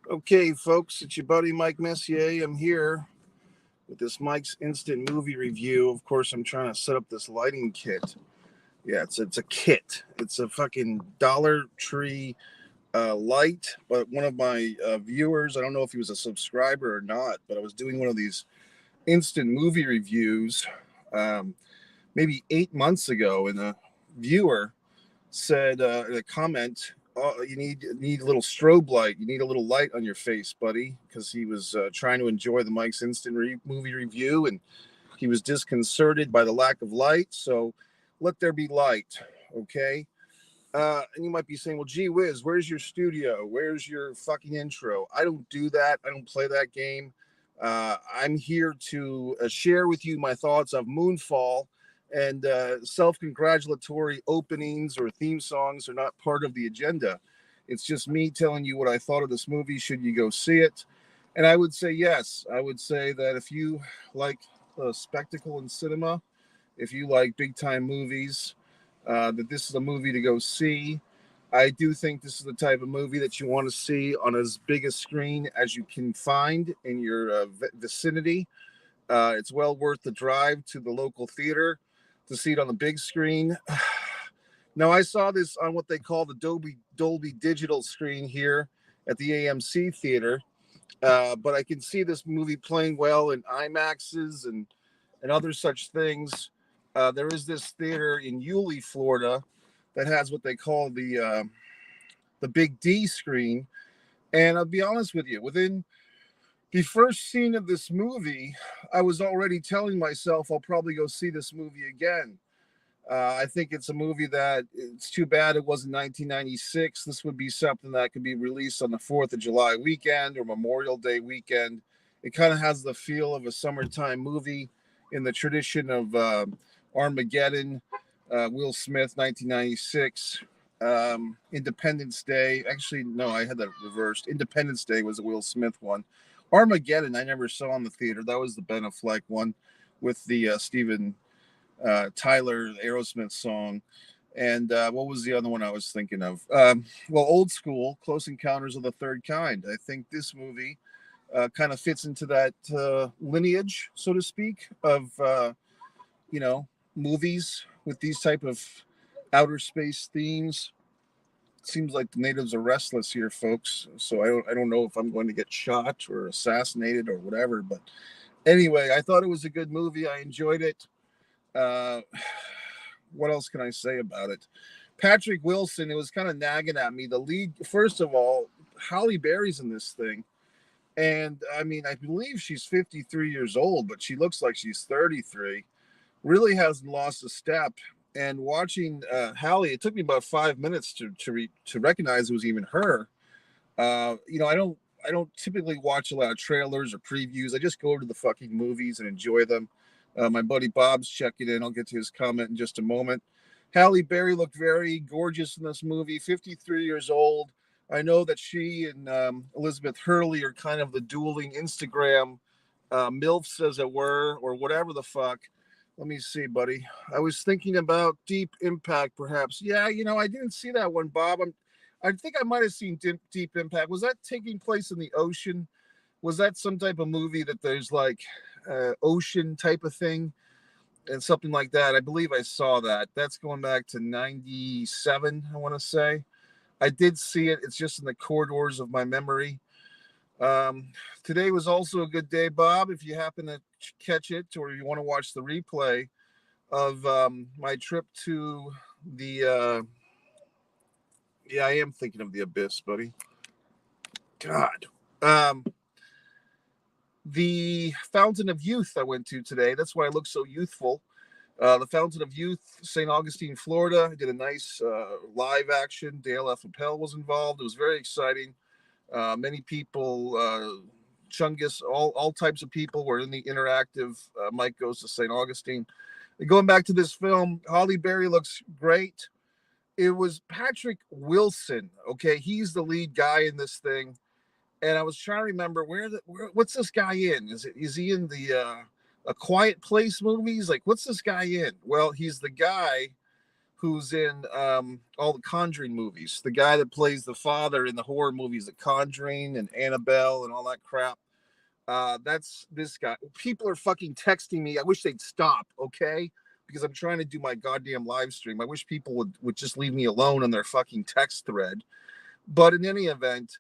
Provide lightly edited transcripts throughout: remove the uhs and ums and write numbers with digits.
Okay, folks, it's your buddy Mike Messier. I'm here with this Mike's Instant Movie Review. Of course, I'm trying to set up this lighting kit. Yeah, it's a kit. It's a fucking Dollar Tree light. But one of my viewers, I don't know if he was a subscriber or not, but I was doing one of these instant movie reviews um, maybe 8 months ago, and a viewer said in a comment, "Oh, you need a little strobe light. You need a little light on your face, buddy," because he was trying to enjoy the Mike's Instant Movie Review, and he was disconcerted by the lack of light. So let there be light, okay? And you might be saying, "Well, gee whiz, where's your studio? Where's your fucking intro?" I don't do that. I don't play that game. I'm here to share with you my thoughts of Moonfall, and self-congratulatory openings or theme songs are not part of the agenda. It's just me telling you what I thought of this movie. Should you go see it? And I would say yes. I would say that if you like spectacle in cinema, if you like big-time movies, that this is a movie to go see. I do think this is the type of movie that you want to see on as big a screen as you can find in your vicinity. It's well worth the drive to the local theater to see it on the big screen. Now, I saw this on what they call the Dolby Digital screen here at the AMC Theater, but I can see this movie playing well in IMAXs and other such things. There is this theater in Yulee, Florida, that has what they call the Big D screen. And I'll be honest with you, within the first scene of this movie, I was already telling myself I'll probably go see this movie again. I think it's a movie that it's too bad it wasn't 1996. This would be something that could be released on the 4th of July weekend or Memorial Day weekend. It kind of has the feel of a summertime movie in the tradition of Armageddon, Will Smith, 1996. Independence Day. Actually, no, I had that reversed. Independence Day was a Will Smith one. Armageddon, I never saw in the theater. That was the Ben Affleck one with the Steven Tyler Aerosmith song. And what was the other one I was thinking of? Well, old school, Close Encounters of the Third Kind. I think this movie kind of fits into that lineage, so to speak, of movies with these type of outer space themes. Seems like the natives are restless here, folks. So I don't know if I'm going to get shot or assassinated or whatever. But anyway, I thought it was a good movie. I enjoyed it. Uh, what else can I say about it? Patrick Wilson, it was kind of nagging at me. The lead, first of all, Halle Berry's in this thing. And I mean, I believe she's 53 years old, but she looks like she's 33. Really hasn't lost a step. And watching Halle, it took me about 5 minutes to recognize it was even her. I don't typically watch a lot of trailers or previews. I just go to the fucking movies and enjoy them. My buddy Bob's checking in. I'll get to his comment in just a moment. Halle Berry looked very gorgeous in this movie. 53 years old. I know that she and Elizabeth Hurley are kind of the dueling Instagram MILFs, as it were, or whatever the fuck. Let me see, buddy. I was thinking about Deep Impact, perhaps. Yeah, I didn't see that one, Bob. I think I might have seen Deep Impact. Was that taking place in the ocean? Was that some type of movie that there's like ocean type of thing and something like that? I believe I saw that. That's going back to 97, I want to say. I did see it. It's just in the corridors of my memory. Today was also a good day, Bob, if you happen to catch it or you want to watch the replay of my trip to the I am thinking of the Abyss, buddy. God. The Fountain of Youth I went to today. That's why I look so youthful. The Fountain of Youth, St. Augustine, Florida. I did a nice live action. Dale F. Appel was involved. It was very exciting. Many people, Chungus, all types of people were in the interactive Mike Goes to St. Augustine. Going back to this film, Halle Berry looks great. It was Patrick Wilson. Okay, he's the lead guy in this thing. And I was trying to remember what's this guy in? Is he in the A Quiet Place movies? Like, what's this guy in? Well, he's the guy who's in all the Conjuring movies. The guy that plays the father in the horror movies, The Conjuring and Annabelle and all that crap. That's this guy. People are fucking texting me. I wish they'd stop, okay? Because I'm trying to do my goddamn live stream. I wish people would just leave me alone on their fucking text thread. But in any event,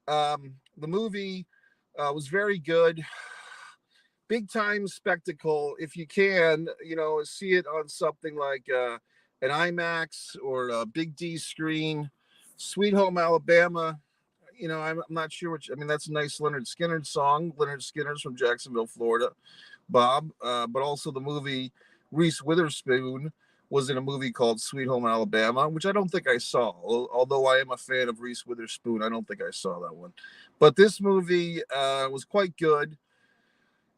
the movie was very good. Big time spectacle. If you can, see it on something like an IMAX or a Big D screen. Sweet Home Alabama. I'm not sure which. I mean, that's a nice Leonard Skinner song. Leonard Skinner's from Jacksonville, Florida. Bob, but also the movie Reese Witherspoon was in a movie called Sweet Home Alabama, which I don't think I saw. Although I am a fan of Reese Witherspoon, I don't think I saw that one. But this movie was quite good.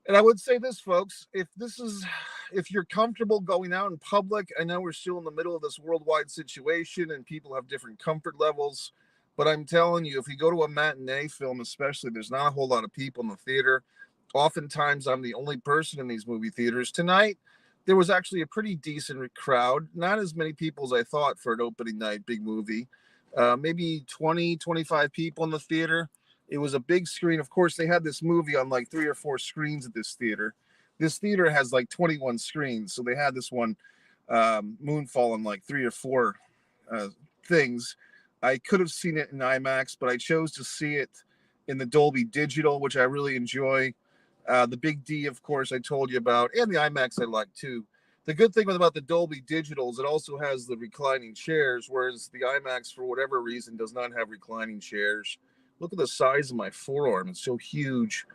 And I would say this, folks, if you're comfortable going out in public, I know we're still in the middle of this worldwide situation and people have different comfort levels. But I'm telling you, if you go to a matinee film, especially, there's not a whole lot of people in the theater. Oftentimes, I'm the only person in these movie theaters. Tonight, there was actually a pretty decent crowd. Not as many people as I thought for an opening night, big movie. Maybe 20, 25 people in the theater. It was a big screen. Of course, they had this movie on like 3 or 4 screens at this theater. This theater has like 21 screens. So they had this one, Moonfall, on like 3 or 4 things. I could have seen it in IMAX, but I chose to see it in the Dolby Digital, which I really enjoy. The Big D, of course, I told you about, and the IMAX I like too. The good thing about the Dolby Digital is it also has the reclining chairs, whereas the IMAX, for whatever reason, does not have reclining chairs. Look at the size of my forearm. It's so huge.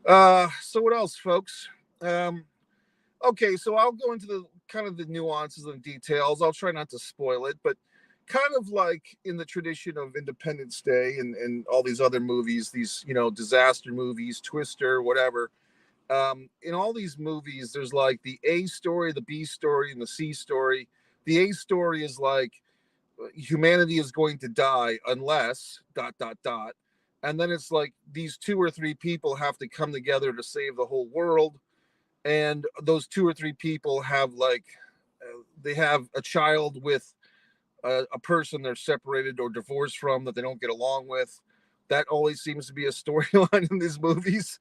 So what else, folks? Okay, so I'll go into the kind of the nuances and details. I'll try not to spoil it, but kind of like in the tradition of Independence Day and all these other movies, these, disaster movies, Twister, whatever. In all these movies, there's like the A story, the B story, and the C story. The A story is like humanity is going to die unless ... And then it's like these 2 or 3 people have to come together to save the whole world. And those 2 or 3 people have they have a child with a person they're separated or divorced from that they don't get along with. That always seems to be a storyline in these movies.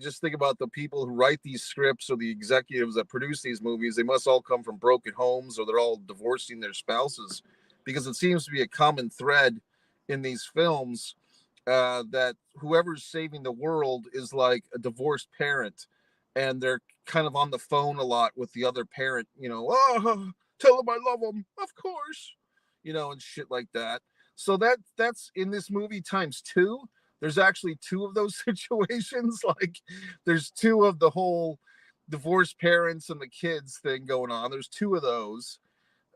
Just think about the people who write these scripts or the executives that produce these movies. They must all come from broken homes or they're all divorcing their spouses, because it seems to be a common thread in these films that whoever's saving the world is like a divorced parent, and they're kind of on the phone a lot with the other parent, tell him I love him, of course, and shit like that. So that's in this movie times 2. There's actually 2 of those situations. Like there's 2 of the whole divorced parents and the kids thing going on. There's 2 of those.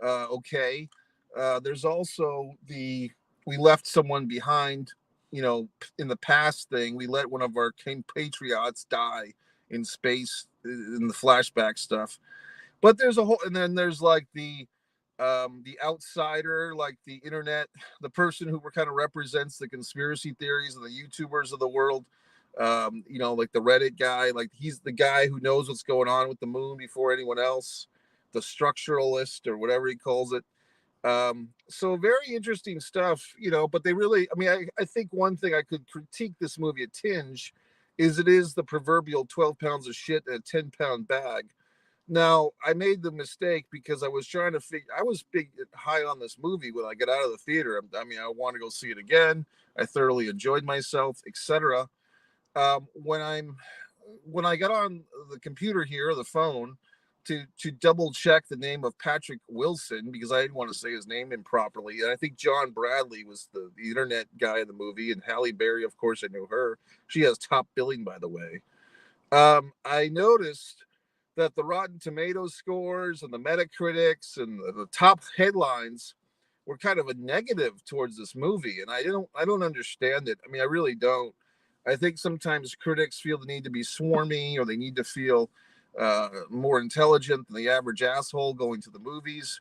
Okay. There's also we left someone behind, in the past thing. We let one of our compatriots die in space in the flashback stuff. But there's a whole, and then there's like the outsider, like the internet, the person who kind of represents the conspiracy theories and the YouTubers of the world. Like the Reddit guy, like he's the guy who knows what's going on with the moon before anyone else, the structuralist or whatever he calls it. So very interesting stuff, but they really, I think one thing I could critique this movie a tinge is it is the proverbial 12 pounds of shit in a 10-pound bag. Now, I made the mistake because I was trying to I was big high on this movie when I got out of the theater. I want to go see it again. I thoroughly enjoyed myself, etc. When I got on the computer here, the phone, to double check the name of Patrick Wilson, because I didn't want to say his name improperly. And I think John Bradley was the internet guy in the movie, and Halle Berry, of course, I know her. She has top billing, by the way. I noticed that the Rotten Tomatoes scores and the Metacritics and the top headlines were kind of a negative towards this movie, and I don't understand it. I really don't. I think sometimes critics feel the need to be swarmy, or they need to feel more intelligent than the average asshole going to the movies.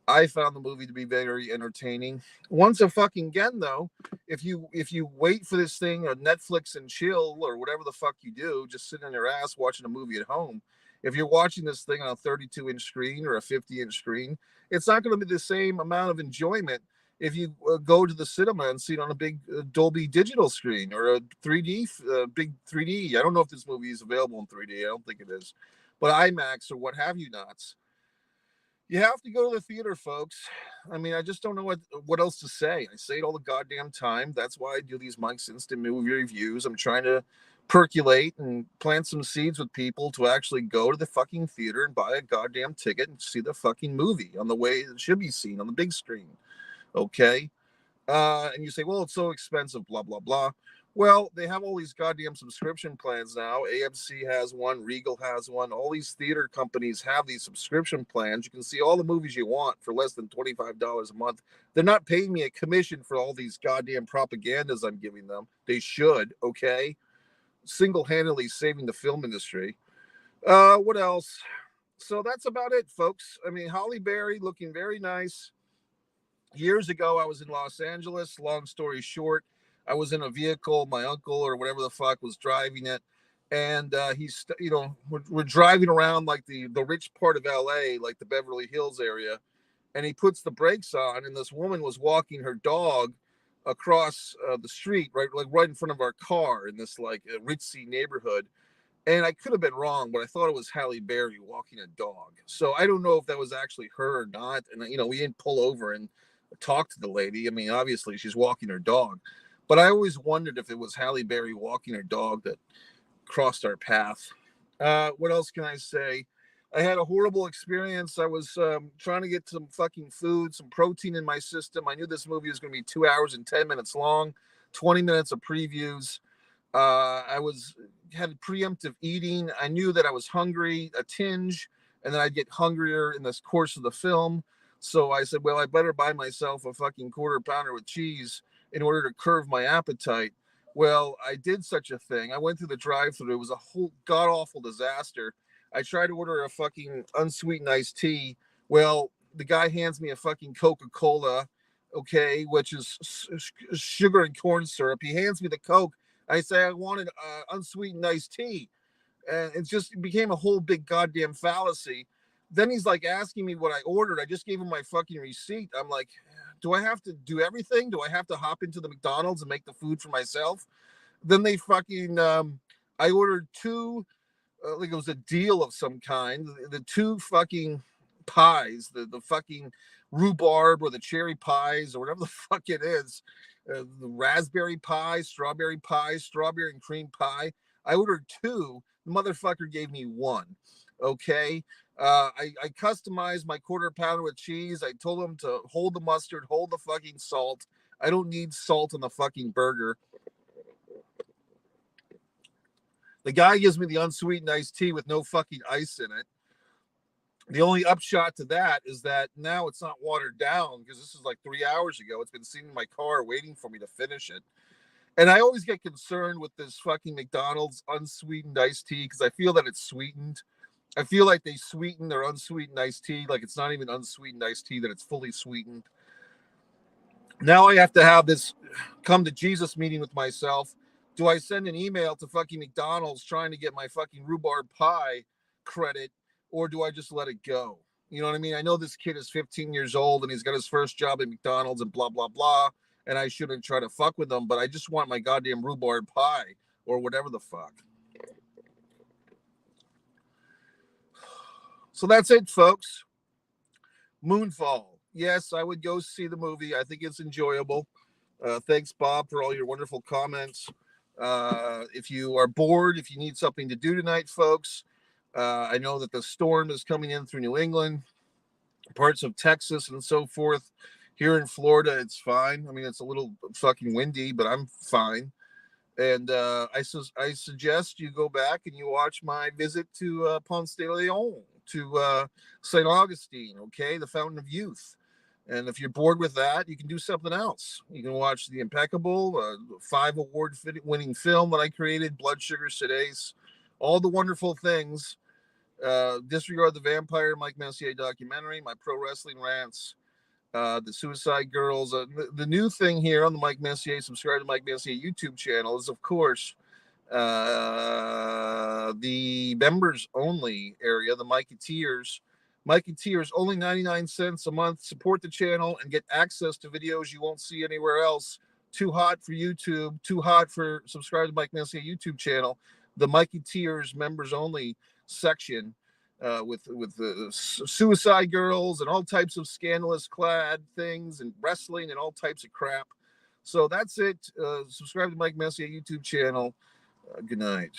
I found the movie to be very entertaining. Once again, though, if you wait for this thing on Netflix and chill or whatever the fuck you do, just sitting on your ass watching a movie at home, If you're watching this thing on a 32-inch screen or a 50-inch screen, it's not going to be the same amount of enjoyment if you go to the cinema and see it on a big Dolby digital screen or a 3D, big 3D. I don't know if this movie is available in 3D. I don't think it is. But IMAX or what have you nots. You have to go to the theater, folks. I mean, I just don't know what else to say. I say it all the goddamn time. That's why I do these Mike's Instant Movie Reviews. I'm trying to percolate and plant some seeds with people to actually go to the fucking theater and buy a goddamn ticket and see the fucking movie on the way it should be seen on the big screen. Okay? And you say, well, it's so expensive, blah, blah, blah. Well, they have all these goddamn subscription plans now. AMC has one, Regal has one. All these theater companies have these subscription plans. You can see all the movies you want for less than $25 a month. They're not paying me a commission for all these goddamn propagandas I'm giving them. They should, okay? Single-handedly saving the film industry. What else? So that's about it, folks. I mean, Halle Berry looking very nice. Years ago, I was in Los Angeles. Long story short, I was in a vehicle. My uncle or whatever the fuck was driving it. And he's, we're driving around like the rich part of LA, like the Beverly Hills area. And he puts the brakes on. And this woman was walking her dog across the street, right in front of our car in this like ritzy neighborhood. And I could have been wrong, but I thought it was Halle Berry walking a dog. So I don't know if that was actually her or not. And, we didn't pull over and talk to the lady. I mean, obviously she's walking her dog, but I always wondered if it was Halle Berry walking her dog that crossed our path. What else can I say? I had a horrible experience. I was trying to get some fucking food, some protein in my system. I knew this movie was going to be 2 hours and 10 minutes long, 20 minutes of previews. I had preemptive eating. I knew that I was hungry, a tinge, and then I'd get hungrier in this course of the film. So I said, well, I better buy myself a fucking quarter pounder with cheese in order to curb my appetite. Well, I did such a thing. I went through the drive-thru. It was a whole god-awful disaster. I tried to order a fucking unsweetened iced tea. Well, the guy hands me a fucking Coca-Cola, okay, which is sugar and corn syrup. He hands me the Coke. I say I wanted unsweetened iced tea. And it became a whole big goddamn fallacy. Then he's like asking me what I ordered. I just gave him my fucking receipt. I'm like, do I have to do everything? Do I have to hop into the McDonald's and make the food for myself? Then they fucking, I ordered two, like it was a deal of some kind. The two fucking pies, the fucking rhubarb or the cherry pies or whatever the fuck it is. The raspberry pie, strawberry and cream pie. I ordered two. The motherfucker gave me one. Okay. I customized my quarter pounder with cheese. I told him to hold the mustard, hold the fucking salt. I don't need salt on the fucking burger. The guy gives me the unsweetened iced tea with no fucking ice in it. The only upshot to that is that now it's not watered down because this is like 3 hours ago. It's been sitting in my car waiting for me to finish it. And I always get concerned with this fucking McDonald's unsweetened iced tea because I feel that it's sweetened. I feel like they sweeten their unsweetened iced tea. Like it's not even unsweetened iced tea, that it's fully sweetened. Now I have to have this come to Jesus meeting with myself. Do I send an email to fucking McDonald's trying to get my fucking rhubarb pie credit, or do I just let it go? You know what I mean? I know this kid is 15 years old and he's got his first job at McDonald's and blah, blah, blah. And I shouldn't try to fuck with him, but I just want my goddamn rhubarb pie or whatever the fuck. So that's it, folks. Moonfall. Yes, I would go see the movie. I think it's enjoyable. Thanks, Bob, for all your wonderful comments. If you are bored, if you need something to do tonight, folks, I know that the storm is coming in through New England, parts of Texas and so forth. Here in Florida, it's fine. I mean, it's a little fucking windy, but I'm fine. And I suggest you go back and you watch my visit to Ponce de Leon, to St. Augustine, okay, the Fountain of Youth. And if you're bored with that, you can do something else. You can watch The Impeccable, 5 award-winning film that I created, Blood Sugar Sedase, all the wonderful things. Disregard the Vampire, Mike Messier documentary, my Pro Wrestling Rants, the Suicide Girls. The new thing here on the Mike Messier, subscribe to Mike Messier YouTube channel is, of course, The members only area, the Mikey Tiers. Mikey Tiers, only 99 cents a month. Support the channel and get access to videos you won't see anywhere else. Too hot for YouTube, too hot for subscribe to Mike Messier YouTube channel. The Mikey Tiers members only section with the suicide girls and all types of scandalous clad things and wrestling and all types of crap. So that's it. Subscribe to Mike Messier YouTube channel. Good night.